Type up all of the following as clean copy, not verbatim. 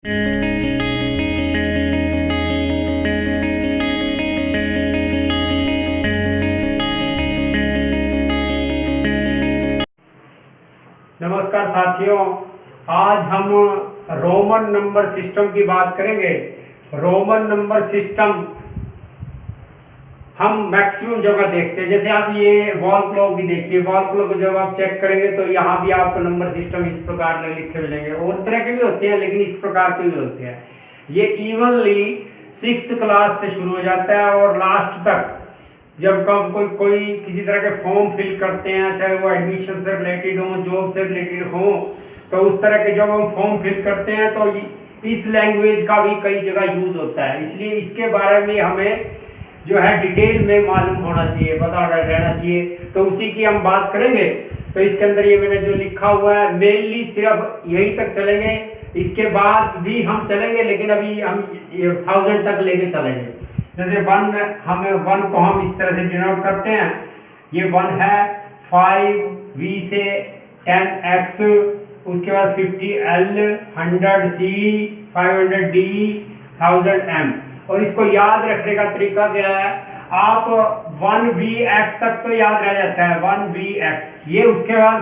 नमस्कार साथियों, आज हम रोमन नंबर सिस्टम की बात करेंगे। रोमन नंबर सिस्टम हम मैक्सिमम जगह देखते हैं। जैसे आप ये वॉल क्लॉक भी देखिए, वॉल क्लॉक जब आप चेक करेंगे तो यहाँ भी आपको नंबर सिस्टम इस प्रकार के लिखे मिलेंगे। और तरह के भी होते हैं लेकिन इस प्रकार के भी होते हैं। ये इवनली 6th क्लास से शुरू हो जाता है और लास्ट तक जब कब कोई किसी तरह के फॉर्म फिल करते हैं, चाहे वो एडमिशन से रिलेटेड हो, जॉब से रिलेटेड हो, तो उस तरह के जब हम फॉर्म फिल करते हैं तो इस लैंग्वेज का भी कई जगह यूज होता है। इसलिए इसके बारे में हमें जो है डिटेल में मालूम होना चाहिए, पता रहना चाहिए। तो उसी की हम बात करेंगे। तो इसके अंदर ये मैंने जो लिखा हुआ है मेनली सिर्फ यहीं तक चलेंगे, इसके बाद भी हम चलेंगे लेकिन अभी हम 1000 तक लेके चलेंगे। जैसे 1 को हम इस तरह से डिनोट करते हैं। ये 1 है 5v से 10x, उसके बाद 50l, 100c, 500d, 1000m। और इसको याद रखने का तरीका क्या है, आप 1vx तक तो याद रह जाता है, 1vx। ये उसके बाद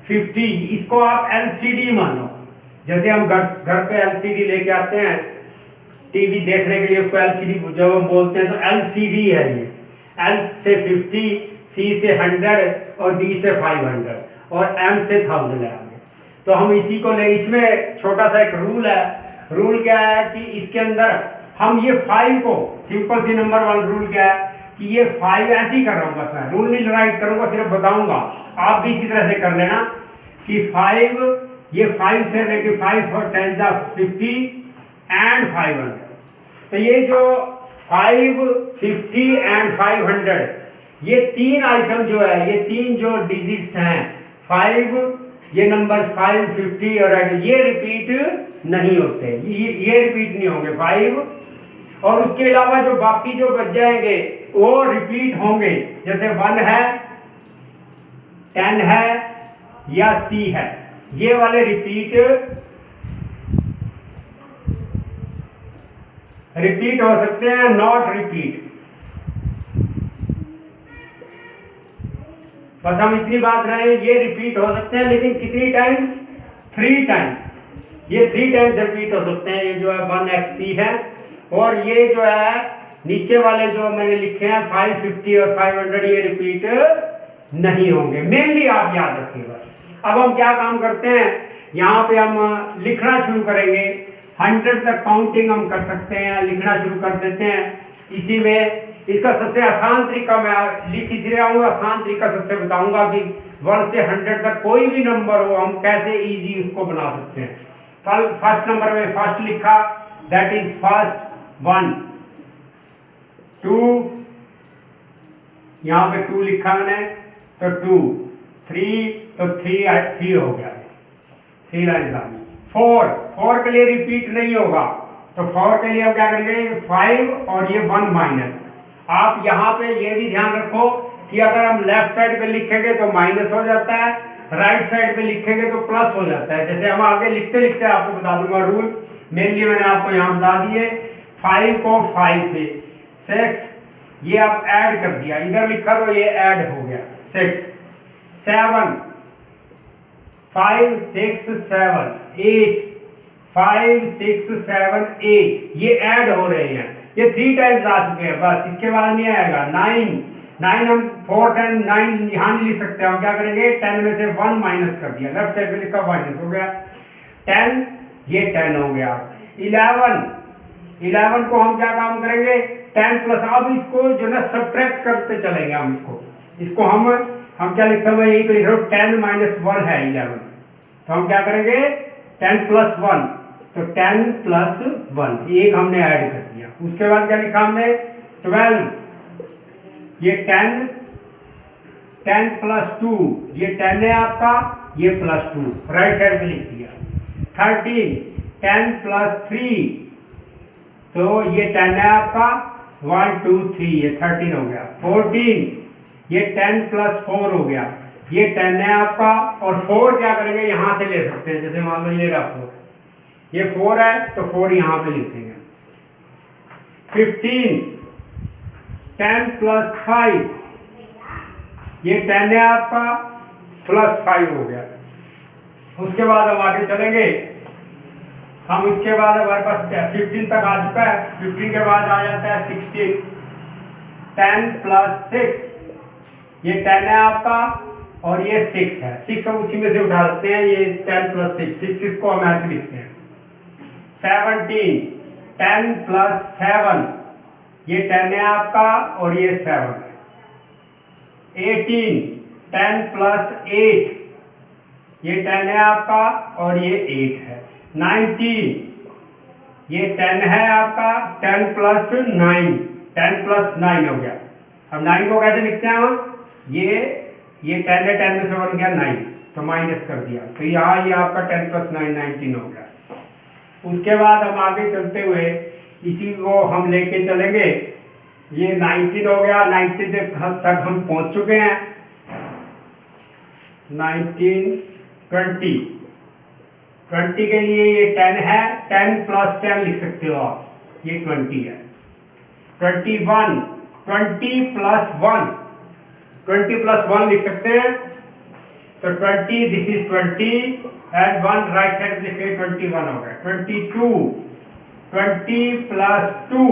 50, इसको आप LCD मानो। जैसे हम घर पे LCD लेके आते हैं टीवी देखने के लिए, उसको LCD जब हम बोलते हैं तो LCD है ये। L से 50, C से 100 और D से 500 और M से 1000 है आगे। तो हम इसी को ले, इसमें छोटा सा एक रूल है। रूल क्या है कि इसके अंदर हम ये 5 को सिंपल सी नंबर 1 रूल क्या है कि ये 5 ऐसे ही कर रहा हूँ, बस मैं रूल नहीं राइट करूंगा, सिर्फ बताऊंगा। आप भी इसी तरह से कर लेना कि 5, ये 5 से रिलेटेड 5 और 10 50 एंड 500। तो ये जो 5, 50 एंड 500, ये 3 आइटम जो है, ये 3 जो डिजिट्स हैं 5, ये नंबर 5, 50 और 100, ये रिपीट नहीं होते, ये रिपीट नहीं होंगे 5। और उसके अलावा जो बाकी जो बच जाएंगे वो रिपीट होंगे। जैसे 1 है, 10 है या C है, ये वाले रिपीट हो सकते हैं, नॉट रिपीट। बस हम इतनी बात रहे, ये रिपीट हो सकते हैं लेकिन कितनी टाइम्स? 3 टाइम्स। ये 3 टाइम्स रिपीट हो सकते हैं। ये जो है 1xc है। और ये जो है नीचे वाले जो मैंने लिखे हैं 5, 50 और 500, ये रिपीट नहीं होंगे। मेनली आप याद रखिए बस। अब हम क्या काम करते हैं, यहाँ पे हम लिखना शुरू करेंगे। 100 तक काउंटिंग हम कर सकते हैं, लिखना शुरू कर देते हैं। इसी में इसका सबसे आसान तरीका मैं लिख इसी रहा हूँ, आसान तरीका सबसे बताऊंगा कि 1 से 100 तक कोई भी नंबर हो हम कैसे इजी उसको बना सकते हैं। कल फर्स्ट नंबर में फर्स्ट लिखा, दैट इज फर्स्ट 1, 2, यहाँ पे 2 लिखा मैंने तो 2, 3 तो 3 हो गया, 3 लाइन्स आ गई। 4 के लिए रिपीट नहीं होगा, तो 4 के लिए हम क्या करेंगे, 5 और ये 1 माइनस। आप यहाँ पे ये भी ध्यान रखो कि अगर हम लेफ्ट साइड पे लिखेंगे तो माइनस हो जाता है, राइट साइड पे लिखेंगे तो प्लस हो जाता है। जैसे हम आगे लिखते लिखते आपको बता दूंगा रूल, मेनली मैंने आपको यहाँ बता दिए। 5 को 5 से 6, ये आप ऐड कर दिया, इधर लिखा तो ये ऐड हो गया 6, 7, 5, 6, 7, 8, 5, 6, 7, 8, ये ऐड हो रहे हैं। ये 3 टाइम्स आ चुके हैं, बस इसके बाद नहीं आएगा। 9 हम 4, 10, 9 यहाँ नहीं लिख सकते, हम क्या करेंगे 10 में से 1 माइनस कर दिया, लेफ्ट साइड पे लिखा माइनस हो गया। 10, ये 10 हो गया। 11 को हम क्या काम करेंगे, 10 प्लस, अब इसको जो ना सब्ट्रैक्ट करते चलेंगे हम इसको हम क्या लिखते हैं, मैं यही पे लिख रहा हूँ 10 माइनस 1 है 11, तो हम क्या करेंगे 10 प्लस 1, तो 10 प्लस 1, एक हमने ऐड कर दिया। उसके बाद क्या लिखा हमने 12, ये 10 प्लस 2, ये 10 है आपका, ये प्लस 2 राइट साइड पे लिख दिया। 13, 10 प्लस 3, तो ये 10 है आपका, 1, 2, 3, ये 13 हो गया। 14, ये 10 प्लस 4 हो गया, ये 10 है आपका। और 4 क्या करेंगे, यहाँ से ले सकते हैं, जैसे मान लो ये रहा 4, ये 4 है तो 4 यहाँ पे लिख देंगे। 15 10 प्लस 5, ये 10 है आपका, प्लस 5 हो गया। उसके बाद हम आगे चलेंगे, हम उसके बाद हमारे पास 15 तक आ चुका है। 15 के बाद आ जाता है 16, 10 प्लस 6, ये 10 है आपका और ये 6 है। 6 हम उसी में से उठा देते हैं, ये 10 प्लस 6, 6 इसको हम ऐसे लिखते हैं। 17 10 प्लस 7, ये 10 है आपका और ये 7 है। 18 10 प्लस 8, ये 10 है आपका और ये 8 है। 19 ये 10 है आपका, 10 प्लस 9, 10 प्लस 9 हो गया। अब 9 को कैसे लिखते हैं हम, ये 10 है, 10 में से 1 गया 9 तो माइनस कर दिया, तो यहाँ ये आपका 10 प्लस 9 19 हो गया। उसके बाद हम आगे चलते हुए इसी को हम लेके चलेंगे, ये 19 हो गया। 19 तक हम पहुंच चुके हैं। 19 20 के लिए ये 10 है, 10 प्लस 10 लिख सकते हो आप, ये 20 है। 21 20 प्लस 1, 20 प्लस 1 लिख सकते हैं, तो 20 this is 20 and 1 right side लिखे 21 हो गया। 22 20 प्लस 2,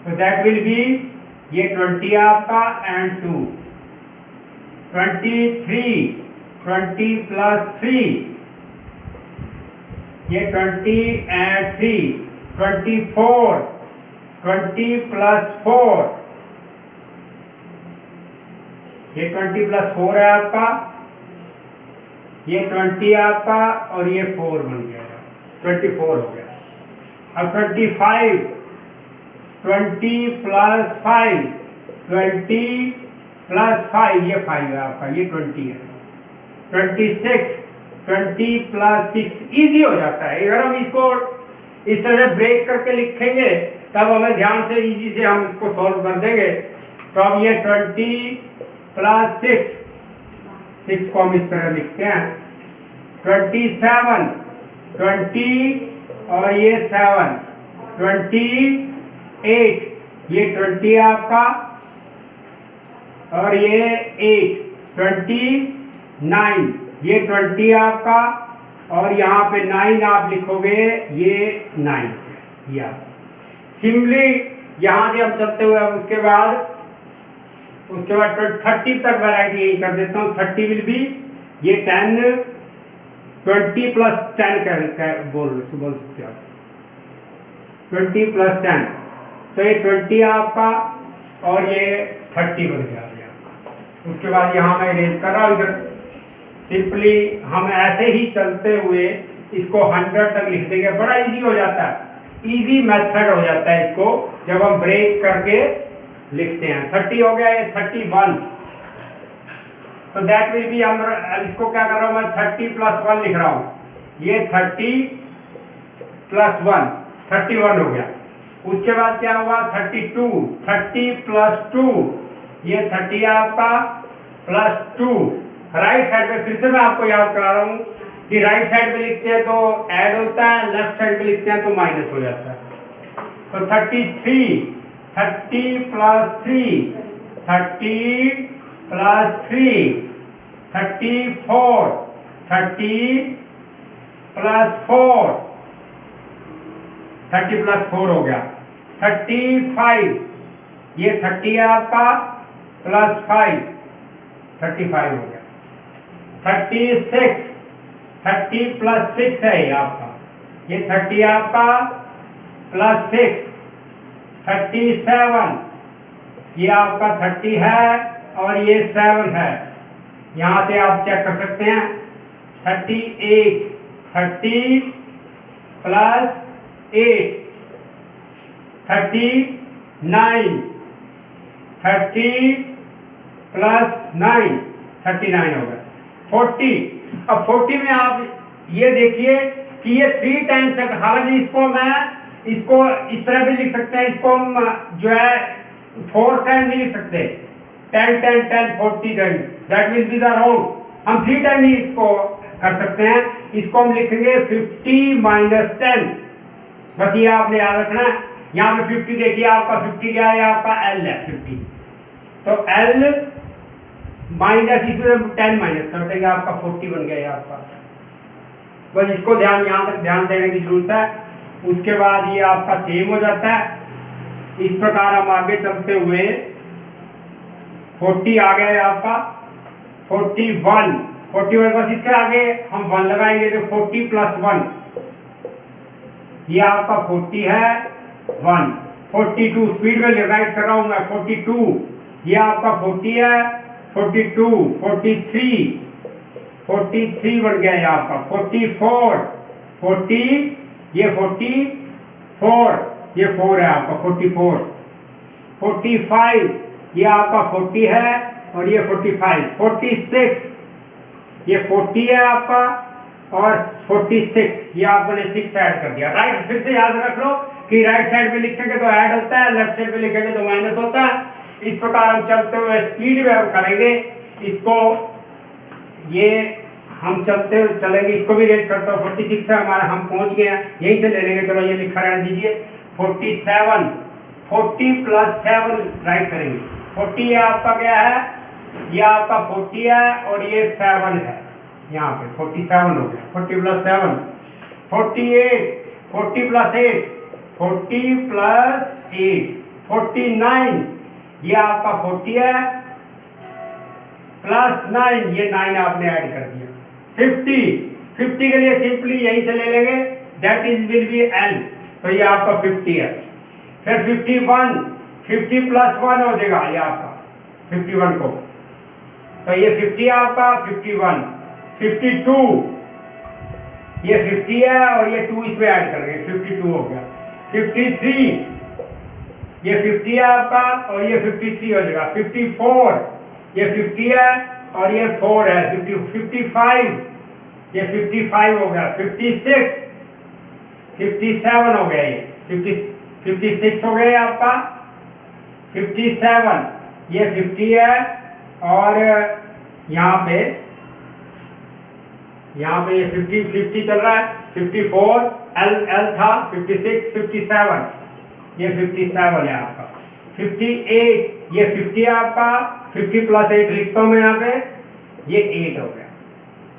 तो दैट विल बी ये 20 आपका एंड 2। 23 20 प्लस 3, ये 20 एंड 3। 24 20 प्लस 4, ये 20 प्लस 4 है आपका, ये 20 आपका और ये 4 बन गया, 24 हो गया। अब 25 20 प्लस 5, 20 प्लस 5, ये 5 है आपका, ये 20 है। 26 20 प्लस 6, इजी हो जाता है। अगर हम इसको इस तरह से ब्रेक करके लिखेंगे तब हमें ध्यान से इजी से हम इसको सॉल्व कर देंगे। तो अब ये 20 प्लस 6 को हम इस तरह लिखते हैं। 27 20 और ये 7, 28 ये 20 आपका और ये 8, 29 ये 20 आपका और यहाँ पे 9 आप लिखोगे, ये 9 या सिंपली यहाँ से हम चलते हुए अब उसके बाद 30 तक वैरायटी यही कर देता हूँ। 30 विल बी ये 10 20 प्लस 10 बोल सकते हो आप, 20 प्लस 10, तो ये 20 आपका और ये 30 बन गया। उसके बाद यहाँ मैं इरेज कर रहा हूँ, इधर सिंपली हम ऐसे ही चलते हुए इसको 100 तक लिख देंगे। बड़ा इजी हो जाता है, इजी मेथड हो जाता है इसको जब हम ब्रेक करके लिखते हैं। 30 हो गया, ये 31, तो दैट विल बी, हम इसको क्या कर रहा हूँ मैं, 30 प्लस 1 लिख रहा हूँ, ये 30 प्लस 1 31 हो गया। उसके बाद क्या हुआ, 32 30 प्लस 2, ये 30 आपका प्लस 2। राइट साइड पे फिर से मैं आपको याद करा रहा हूँ कि राइट साइड पे लिखते हैं तो ऐड होता है, लेफ्ट साइड पे लिखते हैं तो माइनस हो जाता है। तो 33 30 प्लस 3, 30 प्लस 3, 34 30 प्लस 4, 30 प्लस 4 हो गया। 35 ये 30 है आपका प्लस 5, 35 हो गया। 36 30 प्लस 6 है ये आपका, ये 30 आपका प्लस 6। 37 ये आपका 30 है और ये 7 है, यहाँ से आप चेक कर सकते हैं। 38 30 प्लस 8, 39 30 प्लस 9, 39 हो गया। 40, अब 40 में आप ये देखिए कि ये 3 टाइम्स तक, हालांकि इसको इस तरह भी लिख सकते हैं, इसको हम जो है 4 टाइम नहीं लिख सकते, 10 10 10 40 10, that will be the wrong. हम 3 टाइम ही इसको कर सकते हैं, इसको हम लिखेंगे 50 माइनस 10। बस ये आपने याद रखना है। यहाँ पे 50 देखिए, आपका 50 क्या है, आपका L है 50, तो L माइनस इसमें 10 माइनस कर देंगे, आपका 40 बन गया आपका। बस इसको ध्यान, यहाँ तक ध्यान देने की जरूरत है। उसके बाद ये आपका सेम हो जाता है। इस प्रकार हम आगे चलते हुए 40 आ गया आपका, 41 बस इसके आगे हम 1 लगाएंगे तो 40 प्लस 1, ये आपका 40 है 1, 42 स्पीड में राइट कर रहा हूं मैं, 42 ये आपका 40 है, 42 43 बन गया है आपका, 44 40 ये 44 ये 4 है आपका, 45 ये आपका 40 है और ये 46 ये 40 है आपका और 46 ये आपने 6 ऐड कर दिया। राइट, फिर से याद रख लो कि राइट साइड पे लिखेंगे तो ऐड होता है, लेफ्ट साइड पे लिखेंगे तो माइनस होता है। इस प्रकार हम चलते हुए स्पीड में हम करेंगे इसको, ये हम चलते हुए चलेंगे, इसको भी रेज करता हूँ। 46 से हमारा हम पहुंच गए हैं, यहीं से ले लेंगे, चलो ये लिखा रहने दीजिए। 47 40 प्लस 7 राइट करेंगे। 40 ये आपका क्या है, ये आपका 40 है और ये 7 है, यहाँ पे 47 हो गया, 40 प्लस 7 48, 40 प्लस 8 40 प्लस 8 49 ये आपका 40 है प्लस 9 ये 9 आपने ऐड कर दिया। 50 के लिए सिंपली यहीं से ले लेंगे, that is will be L, तो ये आपका 50 है। फिर 51 50 प्लस 1 हो जाएगा ये आपका 51 को, तो ये 50 आपका 51 52 ये 50 है और ये 2 इसमें ऐड कर देंगे, 52 हो गया। 53 ये 50 है आपका और ये 53 हो जाएगा। 54 ये 50 है और ये 4 है, 55 ये 55 हो गया। 56 57 हो गया, ये 56 हो गया आपका। 57 ये 50 है और यहाँ पे ये 50 चल रहा है। 54 L था, 56 57 ये 57 है आपका। 58 ये 50 है आपका, 50 प्लस 8 लिखता हूँ मैं यहाँ पे, ये 8 हो गया।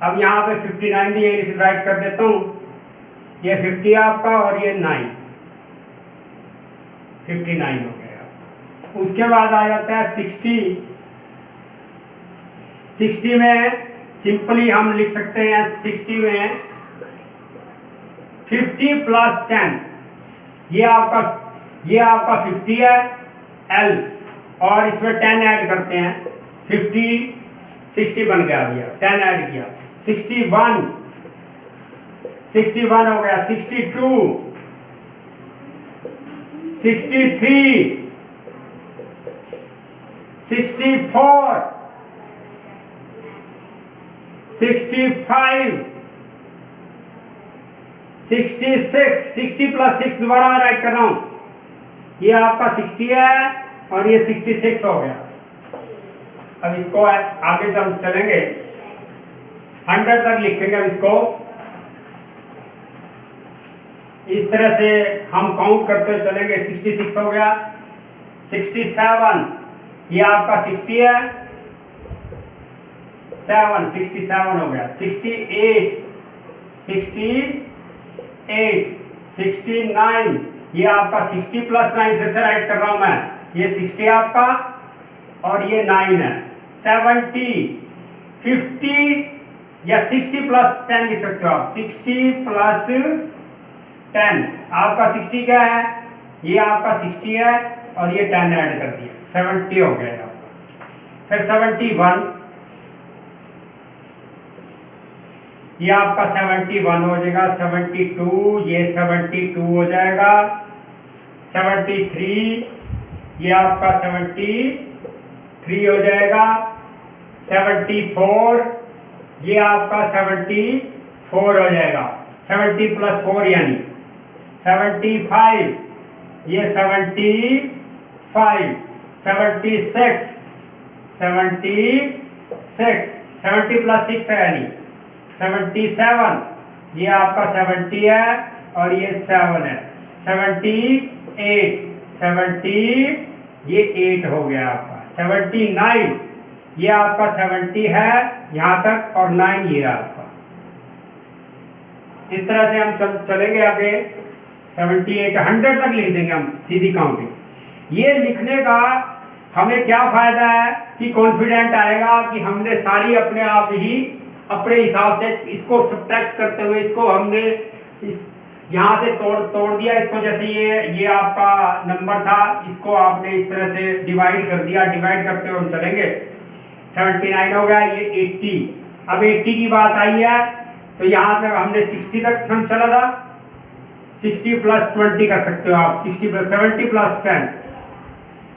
अब यहाँ पे 59 भी यही राइट कर देता हूँ, ये 50 आपका और ये 9 59 हो गया। उसके बाद आ जाता है 60 में सिंपली हम लिख सकते हैं 60 में 50 प्लस 10 ये आपका 50 है L और इसमें 10 ऐड करते हैं, 60 बन गया भैया, 10 ऐड किया। 61 हो गया। 62 63 64 65 66 60 प्लस 6 दोबारा मैं राइट कर रहा हूं, ये आपका 60 है और ये 66 हो गया। अब इसको आगे चलेंगे 100 तक लिखेंगे। अब इसको इस तरह से हम काउंट करते चलेंगे। 66 हो गया। 67 ये आपका 60 है, 67 हो गया। 68 69 ये आपका 60 प्लस 9 फिर से राइट कर रहा हूं मैं, ये 60 आपका और ये 9 है। 70 50 या 60 प्लस 10 लिख सकते हो आप, 60 प्लस 10 आपका 60 क्या है, ये आपका 60 है और ये 10 ऐड कर दिया, 70 हो गया आपका। फिर 71 ये आपका 71 हो जाएगा। 72 ये 72 हो जाएगा। 73 ये आपका 73 हो जाएगा। 74 ये आपका 74 हो जाएगा, 70 प्लस 4 यानी। 75 ये 75 76 70 प्लस 6 है यानी 77 ये आपका 70 है और ये 7 है, 78, 70 ये 8 हो गया आपका, 79 ये आपका 70 है यहाँ तक और 9 ये आपका। इस तरह से हम चलेंगे आगे, 78 100 तक लिख देंगे हम सीधी काउंटिंग। ये लिखने का हमें क्या फायदा है कि कॉन्फिडेंट आएगा कि हमने सारी अपने आप ही अपने हिसाब से इसको सब्ट्रैक्ट करते हुए इसको हमने यहाँ से तोड़ दिया इसको। जैसे ये आपका नंबर था, इसको आपने इस तरह से डिवाइड कर दिया, डिवाइड करते हुए हम चलेंगे। 79 हो गया, ये 80। अब 80 की बात आई है तो यहाँ तक हमने 60 तक हम चला था, 60 + 20 कर सकते हो आप, 60 + 70 + 10,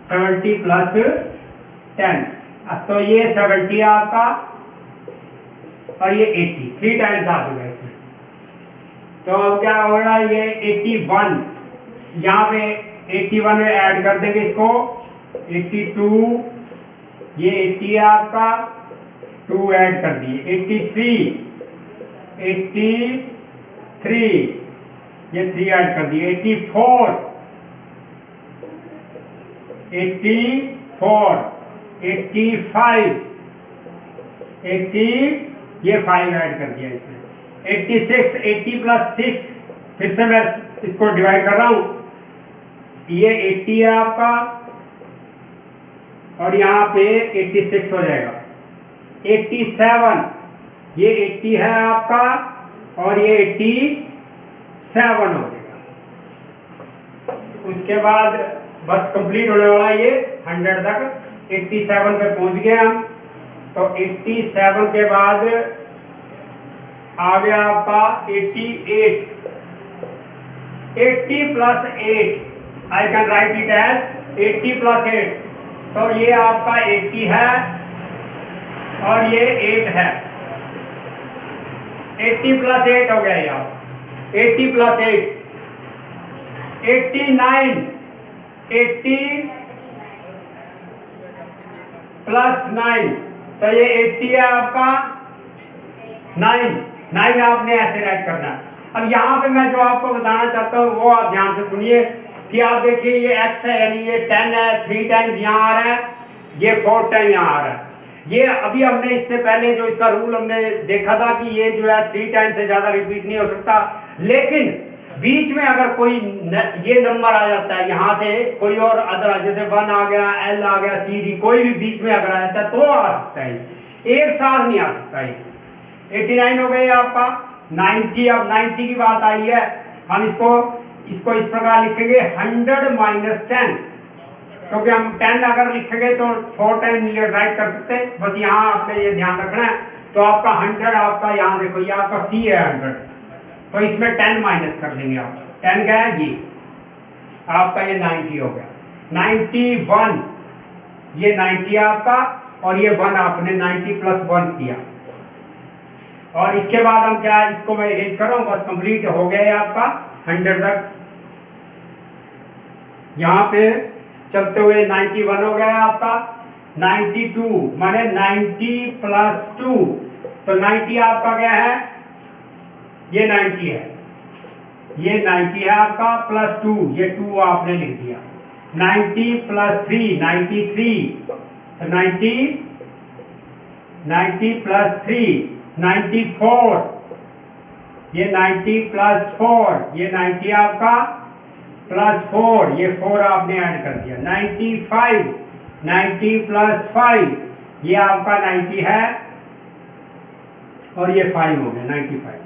70 + 10, तो ये 70 आपका और ये 80, 3 टाइम्स आ चुका है इसमें। तो अब क्या होगा, ये 81 यहाँ पे 81 में ऐड कर देंगे इसको, 82 ये 80 है आपका, 2 ऐड कर दिए, 83 ये 3 ऐड कर दिए, 84 85 80 ये 5 ऐड कर दिया इसमें, 86 80 + 6, फिर से मैं इसको डिवाइड कर रहा हूं, ये 80 है आपका और यहाँ पे 86 हो जाएगा, 87 ये 80 है आपका और ये 87 हो जाएगा। उसके बाद बस कंप्लीट होने वाला ये 100 तक, 87 पे पहुंच गए हम। तो 87 के बाद आ गया आपका 88, 80 + 8, I can write it as 80 + 8, तो ये आपका 80 है और ये 8 है, 80 + 8 हो गया यार, 80 + 8 89, 80 + 9, तो ये 80 है आपका, 9 आपने ऐसे राइट करना है। अब यहाँ पे मैं जो आपको बताना चाहता हूँ वो आप ध्यान से सुनिए कि आप देखिए ये x है यानी ये 10 है, 3 टाइम्स यहाँ आ रहा है, ये 4 टाइम यहाँ आ रहा है। ये अभी हमने इससे पहले जो इसका रूल हमने देखा था कि ये जो है 3 टाइम से ज्यादा रिपीट नहीं हो सकता, लेकिन बीच में अगर कोई ये नंबर आ जाता है यहाँ से कोई और अदर, जैसे 1 आ गया, L आ गया, CD, कोई भी बीच में अगर आ जाता है तो आ सकता है, एक साथ नहीं आ सकता है। 89 हो गई आपका, 90, अब 90 की बात आई है, हम इसको इस प्रकार लिखेंगे 100 - 10, क्योंकि हम 10 अगर लिखेंगे तो 4 टाइम राइट कर सकते हैं, बस यहाँ आपने ये ध्यान रखना है। तो आपका 100 आपका यहाँ देखो ये आपका C है 100, तो इसमें 10 माइनस कर लेंगे आप, 10 क्या है ये आपका, ये 90 हो गया, 91 ये 90 आपका और ये 1 आपने 90 + 1 किया। और इसके बाद हम क्या, इसको मैं इरेज कर रहा हूँ, बस कंप्लीट हो गया आपका 100 तक। यहाँ पे चलते हुए 91 हो गया आपका, 92 माने 90 + 2, तो 90 आपका क्या है, ये 90 है, ये 90 है आपका, +2 ये 2 आपने लिख दिया, 90 + 3 93, तो 90 + 3 94, ये 90 + 4 ये 90 आपका, +4 ये 4 आपने ऐड कर दिया, 95 90 + 5 ये आपका 90 है और ये 5 हो गया 95,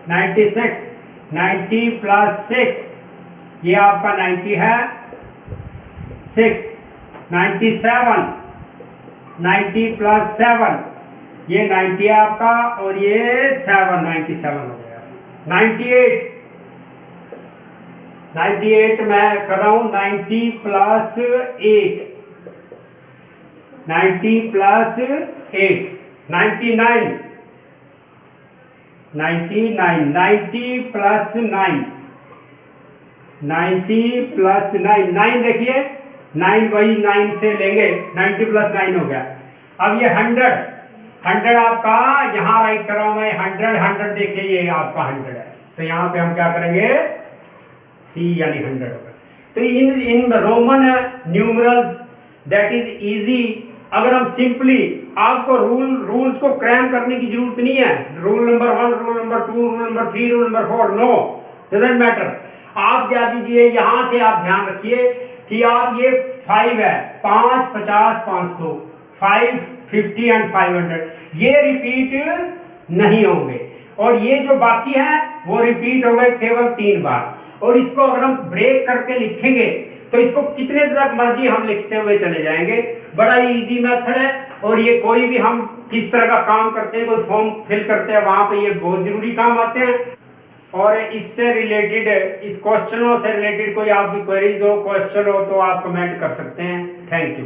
96 90 + 6 ये आपका 90 है, 6 97 90 + 7 ये 90 है आपका और ये 7 97 हो गया, 98 मैं कर रहा हूं, 90 + 8 90 + 8 99 90 + 9 90 + 9 9 देखिए 9 वही 9 से लेंगे, 90 + 9 हो गया। अब ये 100 100 आपका यहाँ राइट कर रहा हूं मैं, 100 देखिए ये आपका 100 है, तो यहाँ पे हम क्या करेंगे, C यानी 100 होगा। तो in Roman numerals that is easy. अगर हम सिंपली, आपको रूल्स को क्रैम करने की जरूरत नहीं है, rule number 1, rule number 2, rule number 3, rule number 4, no doesn't matter. आप क्या कीजिए, यहां से आप ध्यान रखिए कि आप ये 5 है, 5, 50, 500, 5, 50 एंड 500, ये रिपीट नहीं होंगे, और ये जो बाकी है वो रिपीट हो गए केवल 3 बार। और इसको अगर हम ब्रेक करके लिखेंगे तो इसको कितने तक मर्जी हम लिखते हुए चले जाएंगे। बड़ा ही इजी मेथड है, और ये कोई भी हम किस तरह का काम करते हैं, कोई फॉर्म फिल करते हैं, वहां पे ये बहुत जरूरी काम आते हैं। और इससे रिलेटेड, इस क्वेश्चनों से रिलेटेड कोई आपकी क्वेरीज हो, क्वेश्चन हो, तो आप कमेंट कर सकते हैं। Thank you.